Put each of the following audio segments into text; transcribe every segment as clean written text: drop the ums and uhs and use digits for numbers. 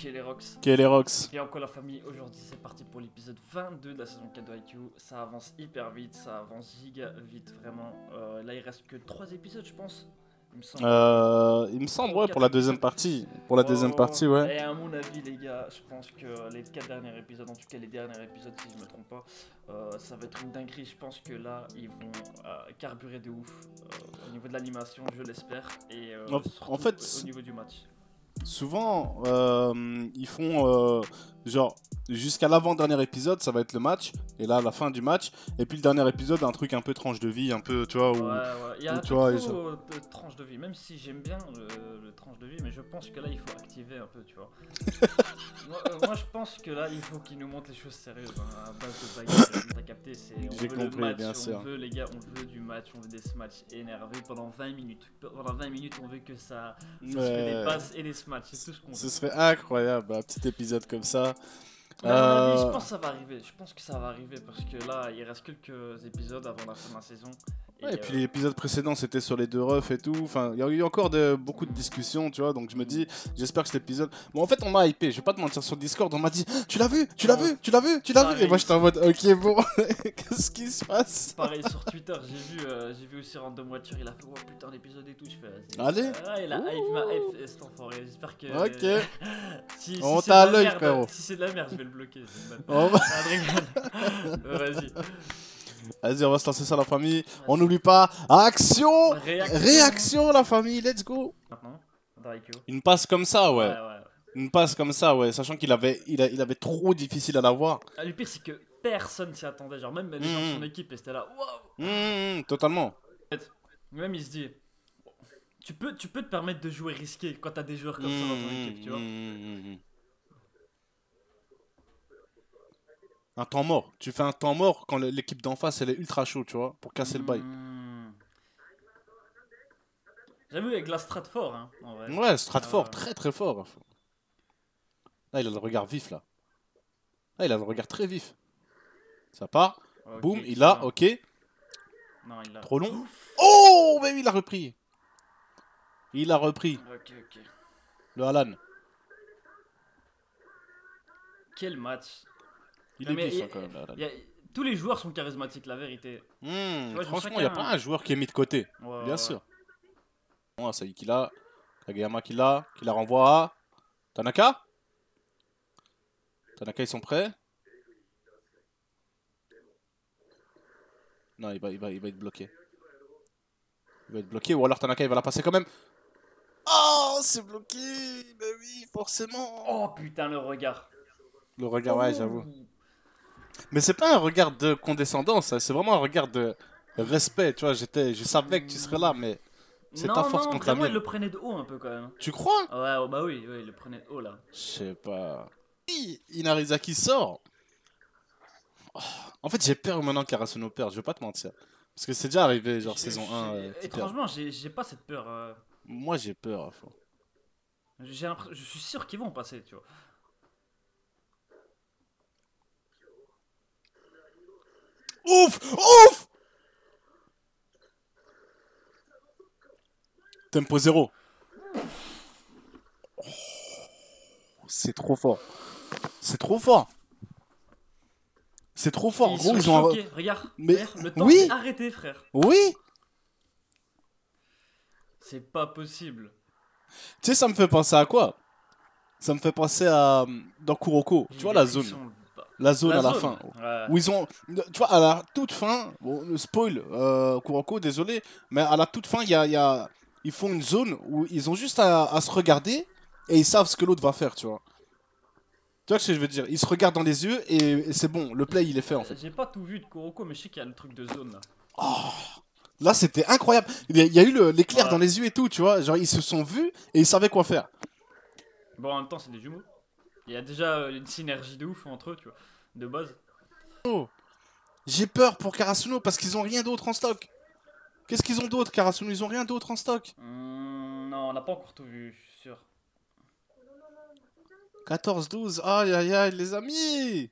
Kellerox. Kellerox. Et encore la famille, aujourd'hui c'est parti pour l'épisode 22 de la saison 4 de IQ. Ça avance hyper vite, ça avance giga vite, vraiment. Là il reste que 3 épisodes je pense, il me semble. Il me semble, 3 ou ouais, pour 4 la deuxième épisodes. partie. Pour la deuxième partie, ouais. Et à mon avis les gars, je pense que les 4 derniers épisodes, en tout cas les derniers épisodes si je me trompe pas, ça va être une dinguerie. Je pense que là ils vont carburer de ouf au niveau de l'animation, je l'espère. Et surtout En fait, au niveau du match. souvent, ils font genre jusqu'à l'avant-dernier épisode, ça va être le match, et là, à la fin du match, et puis le dernier épisode, un truc un peu tranche de vie, un peu, tu vois, Ouais, ouais, il y a où un tu peu vois, trop de tranches de vie, même si j'aime bien le tranche de vie, mais je pense que là il faut activer un peu, tu vois. Moi, je pense que là il faut qu'ils nous montrent les choses sérieuses, hein, à base de bagarre, comme t'as capté, on j'ai veut le compris, match, bien on sûr. veut les gars, on veut du match, on veut des matchs énervés pendant 20 minutes. Pendant 20 minutes on veut que ça se fait des Ouais, passes et des smatchs, c'est tout ce qu'on ce veut. serait incroyable, un petit épisode comme ça. Mais à mon avis, je Euh, pense que ça va arriver. Je pense que ça va arriver parce que là, il reste quelques épisodes avant la fin de la saison. Ouais, et Et puis l'épisode précédent c'était sur les deux refs et tout. Enfin, il y a eu encore beaucoup de discussions, tu vois. Donc je me dis, j'espère que cet épisode. Bon, en fait, on m'a hypé. Je vais pas te mentir sur Discord. On m'a dit, tu l'as vu, tu l'as vu, tu l'as vu, tu l'as vu. Et moi pareil, j'étais en mode, ok, bon, qu'est-ce qui se passe? pareil sur Twitter, j'ai vu aussi Random Watcher, il a fait oh putain l'épisode et tout, je fais vas-y. Allez, Il m'a ouh, hype cet enfoiré, j'espère que ok, si on c'est de t'a à la l'œil, merde, frérot. si c'est de la merde, je vais le bloquer. C'est une On bonne. va- Ah, je rigole. Vas-y. Vas-y, on va se lancer ça, la famille. On n'oublie pas, action, Réaction. réaction, la famille, let's go. Maintenant, dans IQ. Une passe comme ça, Ouais, ouais. ouais. Une passe comme ça, ouais. Sachant il avait trop difficile à l'avoir. Ah, le pire, c'est que personne s'y attendait. Genre, même les gens de son équipe, étaient là. Waouh! Totalement. Même il se dit, tu peux te permettre de jouer risqué quand t'as des joueurs comme ça dans ton équipe, tu vois. Un temps mort. Tu fais un temps mort quand l'équipe d'en face elle est ultra chaud, tu vois, pour casser le bail. Hmm. J'avoue, avec la strat fort, hein, en vrai. Ouais, Stratford, Euh, très très fort. Là, il a le regard vif là. Là, il a le regard très vif. Ça part. ok, Boum, il a, excellent. ok. Non, il a. Trop long. Oh, mais oui, il a repris. Il a repris. Ok, ok. Le Alan. Quel match. Il Non, est mais vif hein, quand même, le Alan. y a- tous les joueurs sont charismatiques, la vérité. Tu vois, Franchement, il n'y a pas chacun. un joueur qui est mis de côté. Ouais, Bien ouais, ouais. sûr. Bon, ça y est qu'il a. Kageyama qui la renvoie à Tanaka. Tanaka, ils sont prêts. Non, il va être bloqué. Il va être bloqué, ou alors Tanaka, il va la passer quand même. Oh, c'est bloqué. Ben oui, forcément. Oh putain, le regard. Le regard, ouais, j'avoue. Oh. Mais c'est pas un regard de condescendance, hein, c'est vraiment un regard de respect, tu vois. Je savais que tu serais là, mais c'est ta Non, force non, contre la vraiment, il mienne. le prenait de haut un peu quand même. Tu crois? Ouais, oh, bah oui, il le prenait de haut là. Je sais pas. Inarizaki sort. Oh, en fait, j'ai peur maintenant qu'Arasuno perde, je vais pas te mentir. Parce que c'est déjà arrivé, genre saison 1, qu'il perd. Étrangement, j'ai pas cette peur. Moi, j'ai peur à fond. Je suis sûr qu'ils vont passer, tu vois. Ouf! Ouf! Tempo 0. C'est trop fort. C'est trop fort. C'est trop fort. Ils Gros, sont ils ont. choqués. Regarde, Mais. regarde, le temps Oui! s'est arrêté, frère. Oui! C'est pas possible. Tu sais, ça me fait penser à quoi? Ça me fait penser à. Dans Kuroko. Tu J'ai vois des la zone. frissons. La zone La à la zone. fin. Ouais. Où ils ont. Tu vois, à la toute fin. Bon, le spoil, Kuroko, désolé. Mais à la toute fin, ils font une zone où ils ont juste à se regarder. Et ils savent ce que l'autre va faire, tu vois. Tu vois ce que je veux dire? Ils se regardent dans les yeux et c'est bon. Le play, il est fait en fait. J'ai pas tout vu de Kuroko, mais je sais qu'il y a le truc de zone là. Là, c'était incroyable. Il y a eu l'éclair Ouais. dans les yeux et tout, tu vois. Genre, ils se sont vus et ils savaient quoi faire. Bon, en même temps, c'est des jumeaux. Il y a déjà une synergie de ouf entre eux, tu vois. De base. Oh, j'ai peur pour Karasuno parce qu'ils ont rien d'autre en stock. Qu'est-ce qu'ils ont d'autre, Karasuno? Ils ont rien d'autre en stock. Non, on n'a pas encore tout vu, je suis sûr. 14-12, aïe aïe aïe, les amis.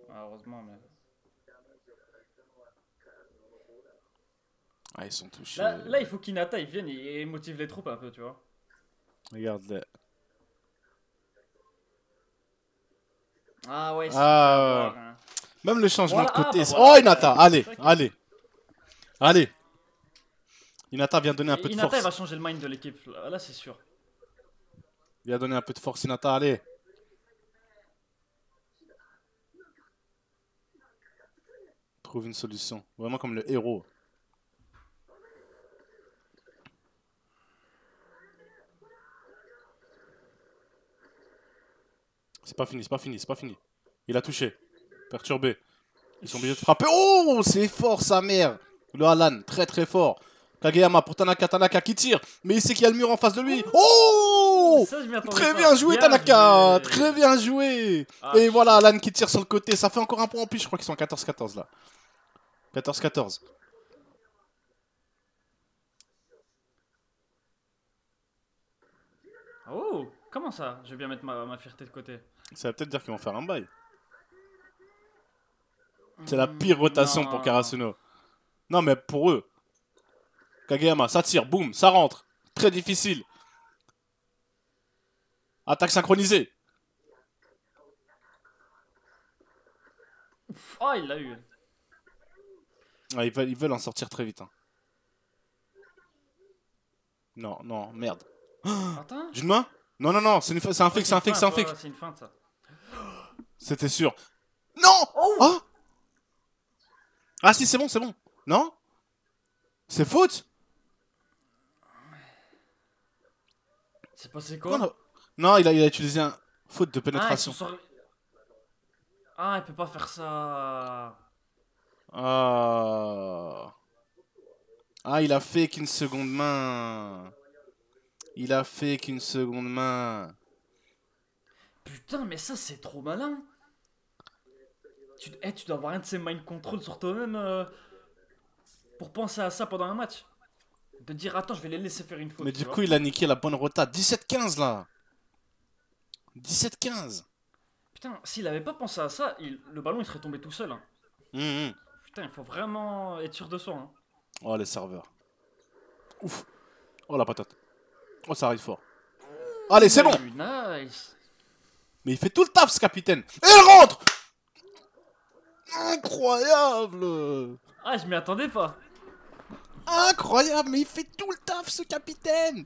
Ah, heureusement, mais. Ah, ils sont touchés. Là, il faut qu'Hinata il vienne et motive les troupes un peu, tu vois. Regarde-les. Ah ouais, il se fait Ah, avoir. Hein. même le changement Voilà, de côté. bah Oh, voilà. Hinata, allez, allez. Allez. Hinata vient donner un peu de Hinata, il va force. changer le mind de l'équipe. Là, c'est sûr. Vient donner un peu de force, Hinata, allez. Trouve une solution. Vraiment comme le héros. C'est pas fini, c'est pas fini, c'est pas fini. Il a touché. Perturbé. Ils sont obligés de frapper. Oh, c'est fort sa mère. Le Alan, très très fort. Kageyama pour Tanaka, Tanaka qui tire. Mais il sait qu'il y a le mur en face de lui. Oh, Ça, je m'y attendais très pas. bien joué Bien Tanaka. joué. Très bien joué. Ah, Et voilà shit. Alan qui tire sur le côté. Ça fait encore un point en plus. Je crois qu'ils sont 14-14 là. 14-14. Oh, comment ça? Je vais bien mettre ma fierté de côté. Ça va peut-être dire qu'ils vont faire un bail. C'est la pire rotation pour Non. Karasuno. Non mais pour eux. Kageyama, ça tire, boum, ça rentre. Très difficile. Attaque synchronisée. Oh, il l'a eu. Ah, ils veulent en sortir très vite. Hein. Non, non, merde. Attends. D'une main. Non, non, non, c'est un Ouais, fake, c'est un fake, c'est un fake. c'est une feinte, ça. C'était sûr. Non. Oh! Ah, ah si, c'est bon, c'est bon. Non. C'est faute. C'est passé Pourquoi on quoi? a- Non, il a utilisé un faute de Ah, ils pénétration. sont sortis. Ah, il peut pas faire ça. Ah. Ah, il a fait qu'une seconde main. Il a fait qu'une seconde main. Putain, mais ça, c'est trop malin. Tu dois avoir un de ces mind control sur toi-même pour penser à ça pendant un match. De dire, attends, je vais les laisser faire une Mais faute, tu du coup, vois. il a niqué la bonne rota. 17-15 là. 17-15. Putain, s'il avait pas pensé à ça, le ballon il serait tombé tout seul. Hein. Hum, hum. Putain, il faut vraiment être sûr de soi. Hein. Oh, les serveurs. Ouf. Oh, la patate. Oh, ça arrive fort. Allez, c'est bon. Nice. Mais il fait tout le taf, ce capitaine. Et il rentre. Incroyable. Ah, je m'y attendais pas. Incroyable, mais il fait tout le taf, ce capitaine.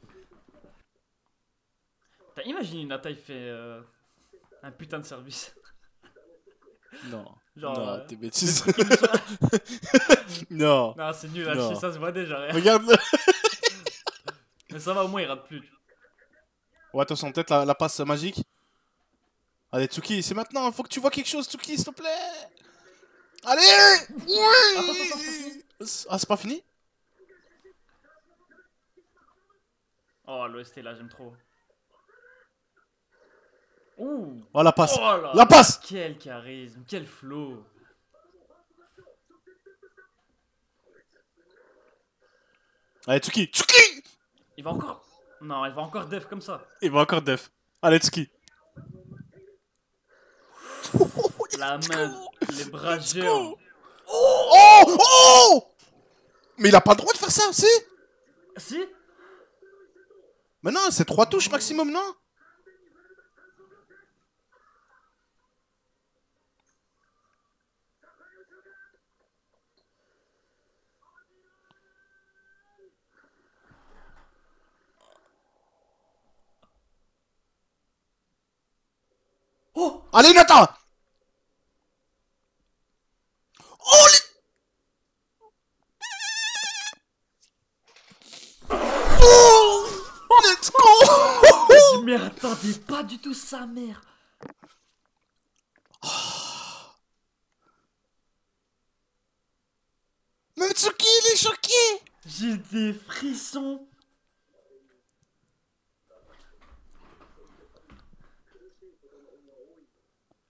Putain, imagine Nata, il fait un putain de service. Non. Genre. Non, t'es bêtise. Comme ça. Non. Non, c'est nul à Non. chier, ça se voit déjà. Hein. Regarde-le. Mais ça va, au moins il rate plus. Ouais, attention, peut-être la passe magique. Allez, Tsuki, c'est maintenant. Faut que tu vois quelque chose, Tsuki, s'il te plaît. Allez. Attends, c'est pas fini. Ah, c'est pas fini? Oh, l'OST là, j'aime trop. Ouh. Oh, la passe. Oh là La là, passe. quel charisme, quel flow. Allez, Tsuki. Tsuki. Il va encore. Non, il va encore def comme ça. Il va encore def. Allez, Tsuki. La main, les bras Let's géants. go. Oh. Oh. Mais il a pas le droit de faire ça, si? Si. Mais non, c'est 3 touches maximum, non? Oh. Allez, Nathan. Oh, oh. Let's go. Je m'y attendais pas du tout, sa mère. Même Tsuki, il est choqué. J'ai des frissons.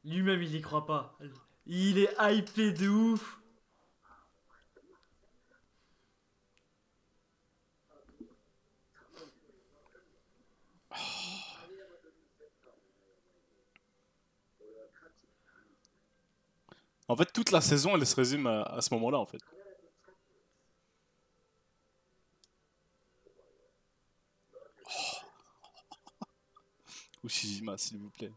Lui-même, il y croit pas. Il est hypé de ouf. En fait, toute la saison, elle se résume à ce moment-là, en fait. Ou Shijima, s'il vous plaît.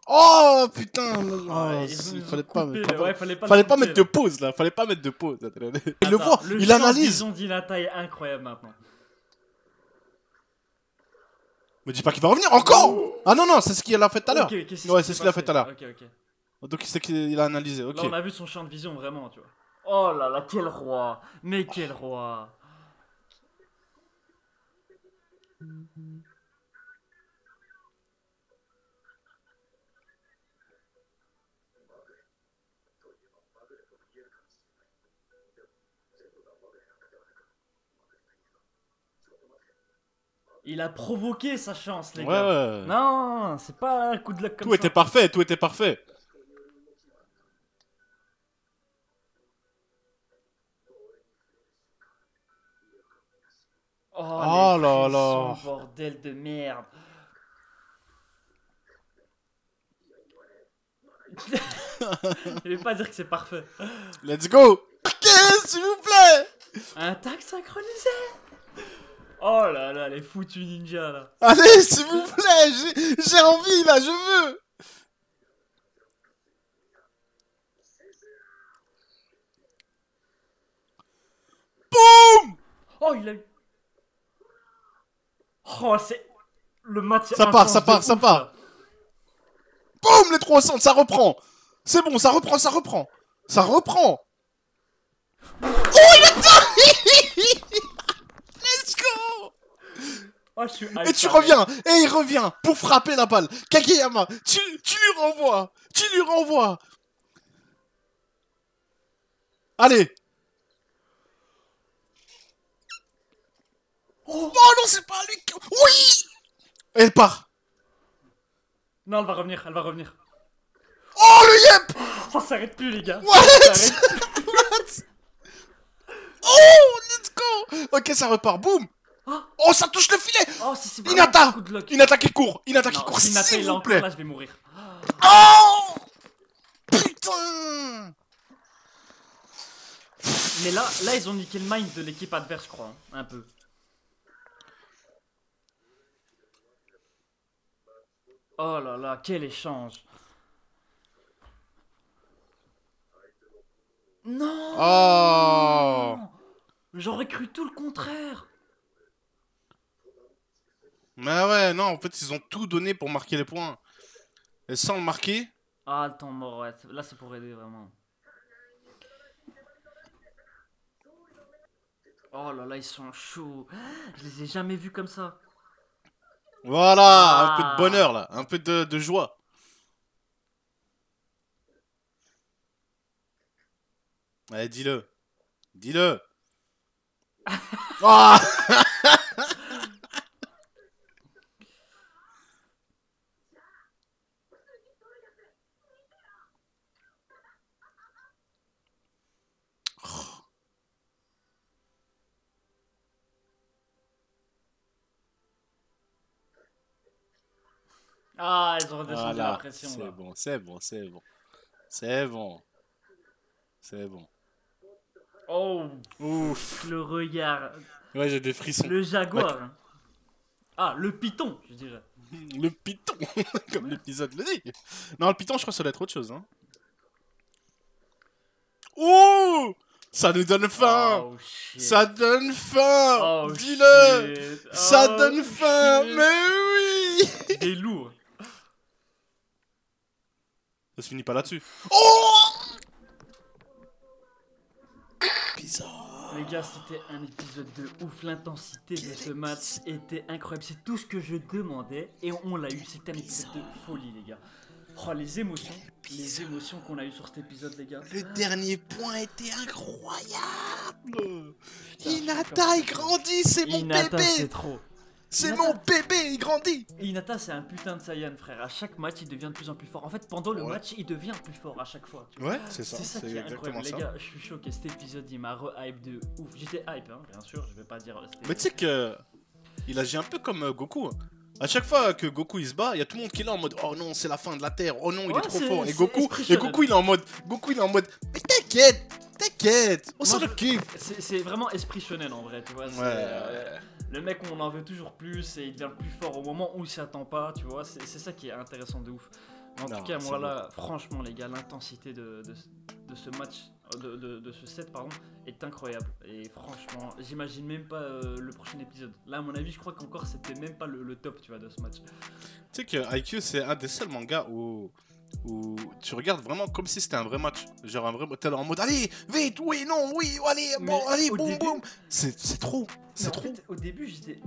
Oh putain! Ouais, Il ils ont fallait pas, coupé, mettre- ouais, fallait pas, fallait le pas couper, mettre de là. pause là, fallait pas mettre de pause. Il le Attends, voit, le il champ de analyse. vision d'Hinata est incroyable maintenant. Me dis pas qu'il va revenir encore! Ah non, non, c'est ce qu'il a fait tout à l'heure. Ok, qu'est-ce Ouais, qui c'est s'est ce qu'il a fait passé? tout à l'heure. Ok, ok. Donc il sait qu'il a analysé, ok. Là, on a vu son champ de vision vraiment, tu vois. Oh là là, quel roi! Mais quel roi! Il a provoqué sa chance, les Ouais, gars. ouais. Non, c'est pas un coup de luck comme Tout ça. était parfait, tout était parfait. Oh, Oh les là frissons, là. bordel de merde. Je vais pas dire que c'est parfait. Let's go! Ok, s'il vous plaît! Un tag synchronisé. Oh là là, les foutus ninjas là. Allez, s'il vous plaît! J'ai envie là, je veux! Boum! Oh, il a eu. Oh, c'est. Le match est Ça part, intense ça de part, ça ouf, part. là. Boum! Les 300, ça reprend! C'est bon, ça reprend, ça reprend! Ça reprend! Oh, il a Let's go! Oh, je suis Et tu hype, reviens! Et il revient pour frapper la balle! Kageyama! Tu lui renvoies! Tu lui renvoies! Allez! Oh non, c'est pas lui! Oui! Et elle part! Non, elle va revenir, elle va revenir. Oh le yep! Ça s'arrête plus, les gars. What? Ça s'arrête plus. What? Oh, let's go! Ok, ça repart, boum! Ah. Oh, ça touche le filet! Oh, c'est vraiment Inata! un coup de luck. Inata qui court! Inata qui Non, court, si Hinata, s'il il est vous encore plaît! là, je vais mourir. Oh! Putain! Mais là, ils ont niqué le mind de l'équipe adverse, je crois. Hein, un peu. Oh là là, quel échange. Non! Oh! J'aurais cru tout le contraire. Mais ouais, non, en fait, ils ont tout donné pour marquer les points. Et sans le marquer... Ah, le temps mort, ouais. Là, c'est pour aider, vraiment. Oh là là, ils sont chauds. Je les ai jamais vus comme ça. Voilà, un peu Ah. de bonheur là, un peu de joie. Allez, dis-le. Dis-le. Ah! Ah, ils ont redescendu la Voilà, pression, c'est là. bon, c'est bon, c'est bon. C'est bon. C'est bon. Oh, Ouf. le regard. Ouais, j'ai des frissons. Le jaguar. Hein. Ah, le python, je dirais. Le python, comme l'épisode le dit. Non, le python, je crois que ça doit être autre chose. Hein. Oh! Ça nous donne faim! Oh, shit. Ça donne faim! Oh, Dis-le! shit. Ça Oh, donne faim! shit. Mais oui! Des lourds. Ça se finit pas là-dessus. Oh! Bizarre. Les gars, c'était un épisode de ouf. L'intensité de ce match était incroyable. C'est tout ce que je demandais et on l'a eu. C'était un épisode de folie, les gars. Oh, les émotions qu'on a eues sur cet épisode, les gars. Le dernier point était incroyable! Putain, Hinata, il grandit, c'est mon Hinata, c'est bébé! trop. C'est Hinata. mon bébé, il grandit! Hinata, c'est un putain de Saiyan, frère. À chaque match, il devient de plus en plus fort. En fait, pendant le Ouais. match, il devient plus fort à chaque fois. Tu vois. Ouais, c'est ça, C'est ça c'est qui est exactement incroyable. ça. Les gars, je suis choqué. Cet épisode, il m'a re-hype de ouf. J'étais hype, hein, bien sûr. Je vais pas dire. c'était- Mais tu sais que il agit un peu comme Goku. À chaque fois que Goku il se bat, il y a tout le monde qui est là en mode oh non c'est la fin de la terre, oh non il Ouais, est trop c'est- fort. Et c'est Goku esprit shonen. il est en mode mais t'inquiète, t'inquiète, on s'en Moi, occupe. C'est vraiment esprit shonen en vrai, tu vois. Le mec, on en veut toujours plus et il devient plus fort au moment où il s'y attend pas, tu vois. C'est ça qui est intéressant de ouf. Mais en Non, tout cas, c'est moi là, franchement, les gars, l'intensité de ce match, de ce set, pardon, est incroyable. Et franchement, j'imagine même pas le prochain épisode. Là, à mon avis, je crois qu'encore c'était même pas le top, tu vois, de ce match. Tu sais que IQ, c'est un des seuls mangas où tu regardes vraiment comme si c'était un vrai match. Genre un vrai t'es là en mode allez, vite, oui, non, oui, allez, bon, Mais allez, au boum, début- boum. C'est trop, Mais c'est en trop. fait, au début, j'étais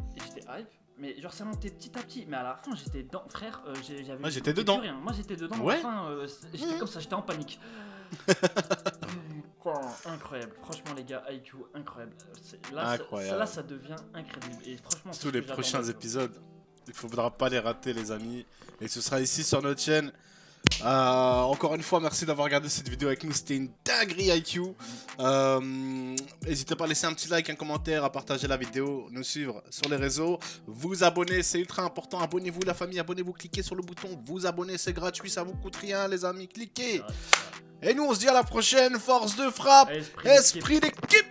hype. Mais genre ça montait petit à petit, mais à la fin j'étais dedans, frère, j'avais Moi, j'écoutais j'étais plus dedans. rien. Moi j'étais dedans, Ouais. à la fin, j'étais Mhm. comme ça, j'étais en panique. Putain, incroyable, franchement les gars, IQ, incroyable. Incroyable. Là ça devient incroyable. Et franchement, c'est Tous ce les que j'attendais, prochains tu vois. épisodes, il faudra pas les rater, les amis. Et ce sera ici sur notre chaîne. Encore une fois, merci d'avoir regardé cette vidéo avec nous. C'était une dinguerie IQ. N'hésitez pas à laisser un petit like, un commentaire, à partager la vidéo, nous suivre sur les réseaux, vous abonner, c'est ultra important. Abonnez-vous la famille, abonnez-vous, cliquez sur le bouton vous abonner, c'est gratuit, ça vous coûte rien les amis, cliquez. Et nous on se dit à la prochaine, force de frappe, Esprit d'équipe. esprit d'équipe.